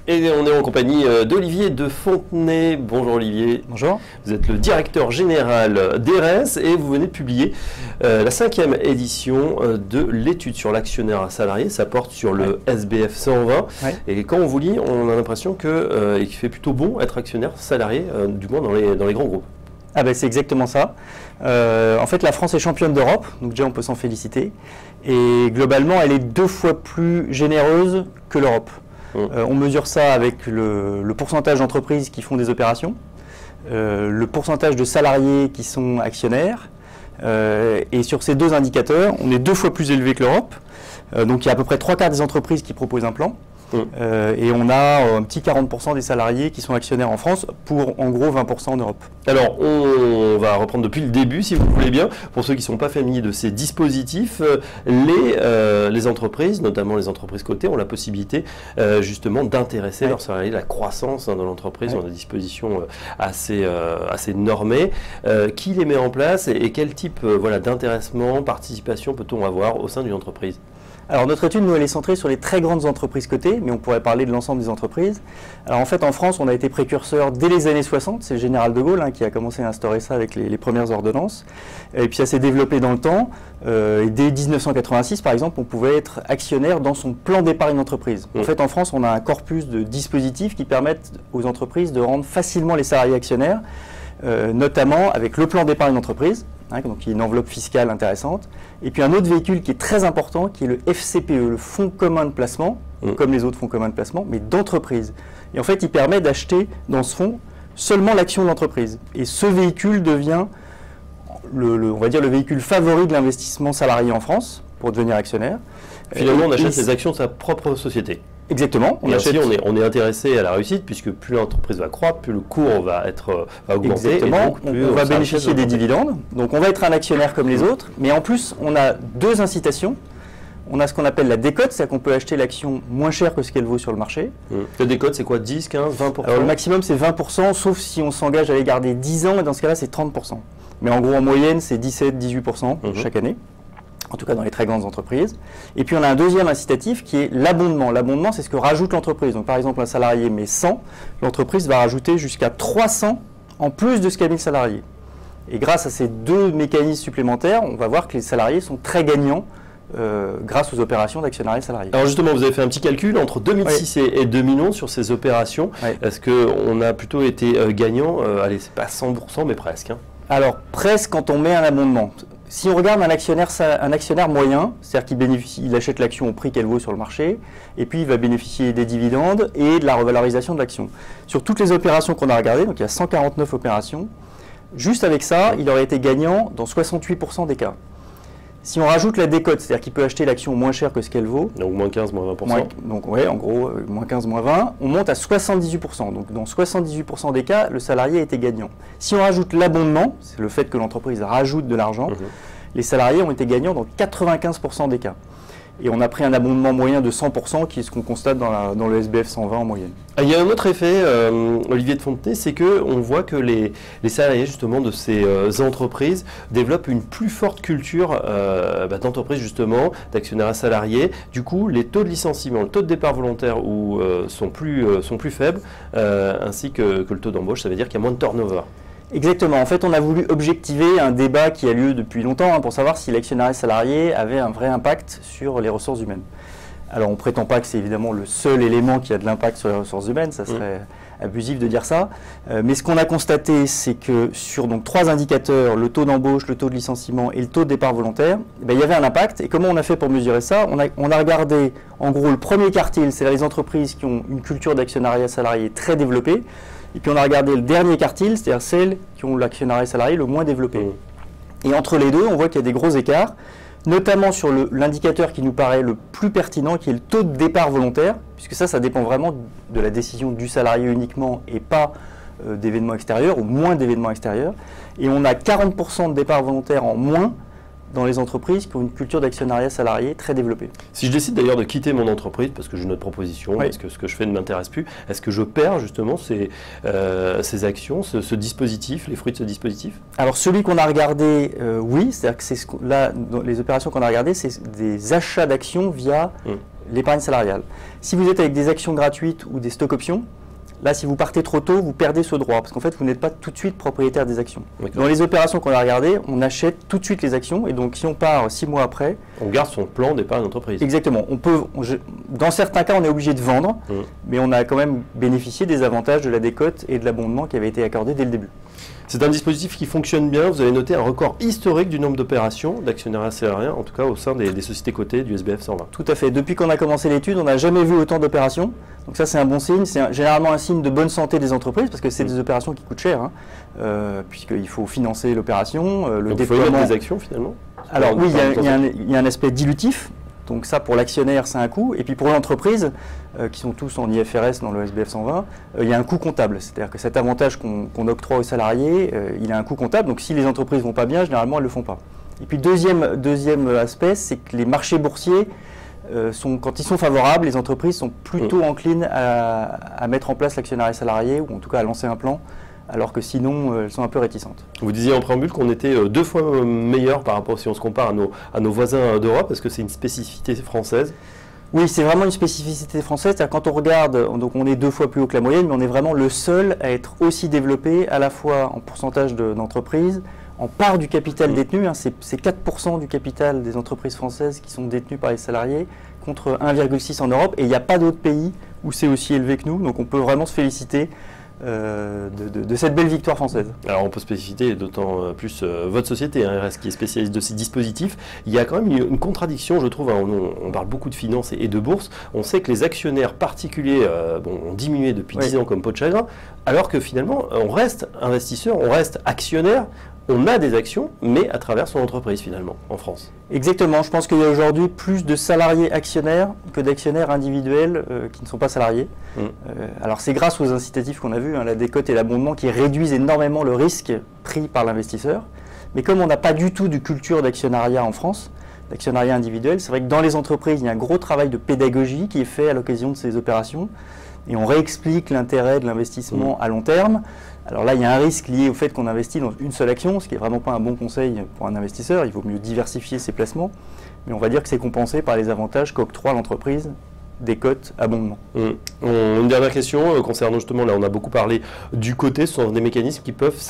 Et on est en compagnie d'Olivier de Fontenay. Bonjour Olivier. Bonjour. Vous êtes le directeur général d'ERES et vous venez de publier la 5e édition de l'étude sur l'actionnaire salarié. Ça porte sur le SBF 120. Ouais. Et quand on vous lit, on a l'impression qu'il fait plutôt bon être actionnaire salarié, du moins dans les grands groupes. Ah ben c'est exactement ça. En fait, la France est championne d'Europe, donc déjà on peut s'en féliciter. Et globalement, elle est 2 fois plus généreuse que l'Europe. On mesure ça avec le pourcentage d'entreprises qui font des opérations, le pourcentage de salariés qui sont actionnaires. Et sur ces 2 indicateurs, on est 2 fois plus élevé que l'Europe. Donc il y a à peu près 3/4 des entreprises qui proposent un plan. Et on a un petit 40% des salariés qui sont actionnaires en France pour en gros 20% en Europe. Alors on va reprendre depuis le début si vous voulez bien. Pour ceux qui ne sont pas familiers de ces dispositifs, les entreprises, notamment les entreprises cotées, ont la possibilité justement d'intéresser leurs salariés. La croissance de l'entreprise, on a des dispositions assez normées. Qui les met en place et quel type d'intéressement, participation peut-on avoir au sein d'une entreprise ? Alors notre étude, nous, elle est centrée sur les très grandes entreprises cotées, mais on pourrait parler de l'ensemble des entreprises. Alors en fait, en France, on a été précurseur dès les années 60, c'est le général de Gaulle qui a commencé à instaurer ça avec les premières ordonnances. Et puis ça s'est développé dans le temps. Et dès 1986, par exemple, on pouvait être actionnaire dans son plan d'épargne d'entreprise. En fait, en France, on a un corpus de dispositifs qui permettent aux entreprises de rendre facilement les salariés actionnaires, notamment avec le plan d'épargne d'entreprise, donc qui est une enveloppe fiscale intéressante. Et puis un autre véhicule qui est très important, qui est le FCPE, le Fonds commun de placement, comme les autres fonds communs de placement, mais d'entreprise. Et en fait, il permet d'acheter dans ce fonds seulement l'action de l'entreprise. Et ce véhicule devient, on va dire, le véhicule favori de l'investissement salarié en France pour devenir actionnaire. Finalement, on achète les actions de sa propre société. Exactement. On est intéressé à la réussite puisque plus l'entreprise va croître, plus le cours va augmenter. Exactement. Et donc, on va bénéficier des dividendes. Donc on va être un actionnaire comme les autres. Mais en plus, on a 2 incitations. On a ce qu'on appelle la décote, c'est-à-dire qu'on peut acheter l'action moins cher que ce qu'elle vaut sur le marché. La décote, c'est quoi, 10, 15, 20%? Alors, le maximum, c'est 20%, sauf si on s'engage à les garder 10 ans, et dans ce cas-là, c'est 30%. Mais en gros, en moyenne, c'est 17-18% chaque année. En tout cas dans les très grandes entreprises. Et puis on a un deuxième incitatif qui est l'abondement. L'abondement, c'est ce que rajoute l'entreprise. Donc par exemple, un salarié met 100, l'entreprise va rajouter jusqu'à 300 en plus de ce qu'a mis le salarié. Et grâce à ces 2 mécanismes supplémentaires, on va voir que les salariés sont très gagnants grâce aux opérations d'actionnariat salarié. Alors justement, vous avez fait un petit calcul entre 2006 et 2011 sur ces opérations. Est-ce qu'on a plutôt été gagnant? Allez, c'est pas 100%, mais presque. Alors presque quand on met un abondement. Si on regarde un actionnaire moyen, c'est-à-dire qu'il achète l'action au prix qu'elle vaut sur le marché, et puis il va bénéficier des dividendes et de la revalorisation de l'action. Sur toutes les opérations qu'on a regardées, donc il y a 149 opérations, juste avec ça, il aurait été gagnant dans 68% des cas. Si on rajoute la décote, c'est-à-dire qu'il peut acheter l'action moins cher que ce qu'elle vaut. Donc moins 15, moins 20%. Donc ouais, en gros, moins 15, moins 20, on monte à 78%. Donc dans 78% des cas, le salarié a été gagnant. Si on rajoute l'abondement, c'est le fait que l'entreprise rajoute de l'argent, les salariés ont été gagnants dans 95% des cas. Et on a pris un abondement moyen de 100%, qui est ce qu'on constate dans le SBF 120 en moyenne. Il y a un autre effet, Olivier de Fontenay, c'est qu'on voit que les salariés justement de ces entreprises développent une plus forte culture d'entreprise justement, d'actionnariat salarié. Du coup, les taux de licenciement, le taux de départ volontaire sont plus faibles, ainsi que le taux d'embauche. Ça veut dire qu'il y a moins de turnover. Exactement. En fait, on a voulu objectiver un débat qui a lieu depuis longtemps pour savoir si l'actionnariat salarié avait un vrai impact sur les ressources humaines. Alors, on ne prétend pas que c'est évidemment le seul élément qui a de l'impact sur les ressources humaines, ça serait abusif de dire ça. Mais ce qu'on a constaté, c'est que sur 3 indicateurs, le taux d'embauche, le taux de licenciement et le taux de départ volontaire, il y avait un impact. Et comment on a fait pour mesurer ça? On a regardé en gros le premier quartile, c'est les entreprises qui ont une culture d'actionnariat salarié très développée. Et puis on a regardé le dernier quartile, c'est-à-dire celles qui ont l'actionnariat salarié le moins développé. Et entre les deux, on voit qu'il y a des gros écarts, notamment sur l'indicateur qui nous paraît le plus pertinent, qui est le taux de départ volontaire, puisque ça dépend vraiment de la décision du salarié uniquement et pas d'événements extérieurs ou moins d'événements extérieurs. Et on a 40% de départ volontaire en moins dans les entreprises qui ont une culture d'actionnariat salarié très développée. Si je décide d'ailleurs de quitter mon entreprise parce que j'ai une autre proposition, parce que ce que je fais ne m'intéresse plus, est-ce que je perds justement ces actions, ce dispositif, les fruits de ce dispositif? Alors celui qu'on a regardé, oui, c'est-à-dire que là, dans les opérations qu'on a regardées, c'est des achats d'actions via l'épargne salariale. Si vous êtes avec des actions gratuites ou des stock options, là, si vous partez trop tôt, vous perdez ce droit, parce qu'en fait, vous n'êtes pas tout de suite propriétaire des actions. Dans les opérations qu'on a regardées, on achète tout de suite les actions, et donc si on part 6 mois après... On garde son plan d'épargne d'entreprise. Exactement. Dans certains cas, on est obligé de vendre, mais on a quand même bénéficié des avantages de la décote et de l'abondement qui avait été accordé dès le début. C'est un dispositif qui fonctionne bien. Vous avez noté un record historique du nombre d'opérations d'actionnariat salarié, en tout cas au sein des sociétés cotées du SBF 120. Tout à fait. Depuis qu'on a commencé l'étude, on n'a jamais vu autant d'opérations. Donc ça, c'est un bon signe. C'est généralement un signe de bonne santé des entreprises, parce que c'est des opérations qui coûtent cher, puisqu'il faut financer l'opération, le donc déploiement. Il faut émettre des actions finalement. Alors oui, il y a un aspect dilutif. Donc ça, pour l'actionnaire, c'est un coût. Et puis pour l'entreprise, qui sont tous en IFRS dans le SBF 120, il y a un coût comptable. C'est-à-dire que cet avantage qu'on octroie aux salariés, il a un coût comptable. Donc si les entreprises ne vont pas bien, généralement, elles ne le font pas. Et puis deuxième aspect, c'est que les marchés boursiers, quand ils sont favorables, les entreprises sont plutôt enclines à mettre en place l'actionnariat salarié, ou en tout cas à lancer un plan, alors que sinon, elles sont un peu réticentes. Vous disiez en préambule qu'on était 2 fois meilleur par rapport, si on se compare à nos voisins d'Europe, parce que c'est une spécificité française. Oui, c'est vraiment une spécificité française. C'est-à-dire quand on regarde, donc on est 2 fois plus haut que la moyenne, mais on est vraiment le seul à être aussi développé, à la fois en pourcentage d'entreprises, en part du capital détenu. C'est 4% du capital des entreprises françaises qui sont détenues par les salariés, contre 1,6 en Europe. Et il n'y a pas d'autre pays où c'est aussi élevé que nous. Donc on peut vraiment se féliciter de cette belle victoire française. Alors on peut spécifier d'autant plus votre société, RS, qui est spécialiste de ces dispositifs. Il y a quand même une contradiction, je trouve. On parle beaucoup de finance et de bourse. On sait que les actionnaires particuliers ont diminué depuis 10 ans comme peau de chagrin, alors que finalement on reste investisseur, on reste actionnaire. On a des actions, mais à travers son entreprise finalement, en France. Exactement. Je pense qu'il y a aujourd'hui plus de salariés actionnaires que d'actionnaires individuels qui ne sont pas salariés. Alors c'est grâce aux incitatifs qu'on a vus, la décote et l'abondement, qui réduisent énormément le risque pris par l'investisseur. Mais comme on n'a pas du tout de culture d'actionnariat en France, d'actionnariat individuel, c'est vrai que dans les entreprises, il y a un gros travail de pédagogie qui est fait à l'occasion de ces opérations. Et on réexplique l'intérêt de l'investissement à long terme. Alors là, il y a un risque lié au fait qu'on investit dans une seule action, ce qui n'est vraiment pas un bon conseil pour un investisseur. Il vaut mieux diversifier ses placements. Mais on va dire que c'est compensé par les avantages qu'octroie l'entreprise, décote, abondement. Une dernière question concernant justement, là on a beaucoup parlé du côté, ce sont des mécanismes qui peuvent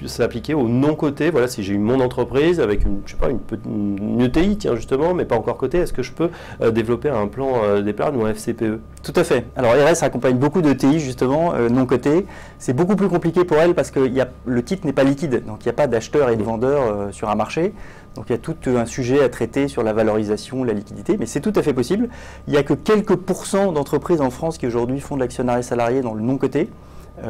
s'appliquer au non-côté. Voilà, si j'ai mon entreprise avec une ETI, tiens justement, mais pas encore côté, est-ce que je peux développer un plan d'épargne ou un FCPE? Tout à fait. Alors RS accompagne beaucoup d'ETI justement, non cotés. C'est beaucoup plus compliqué pour elles parce que le titre n'est pas liquide, donc il n'y a pas d'acheteur et de vendeur sur un marché. Donc il y a tout un sujet à traiter sur la valorisation, la liquidité, mais c'est tout à fait possible. Il n'y a que quelques pourcents d'entreprises en France qui aujourd'hui font de l'actionnariat salarié dans le non-coté.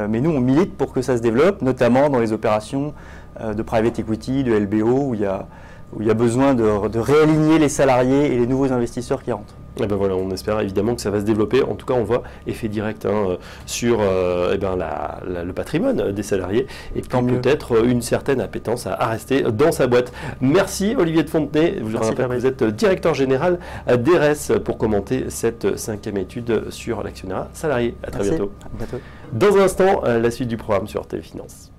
Mais nous, on milite pour que ça se développe, notamment dans les opérations de private equity, de LBO, où il y a besoin de réaligner les salariés et les nouveaux investisseurs qui rentrent. Et ben voilà, on espère évidemment que ça va se développer. En tout cas, on voit effet direct sur le patrimoine des salariés et puis peut-être une certaine appétence à rester dans sa boîte. Merci Olivier de Fontenay. Je vous rappelle que vous êtes directeur général d'ERES pour commenter cette 5e étude sur l'actionnariat salarié. À très bientôt. À bientôt. Dans un instant, la suite du programme sur Téléfinance.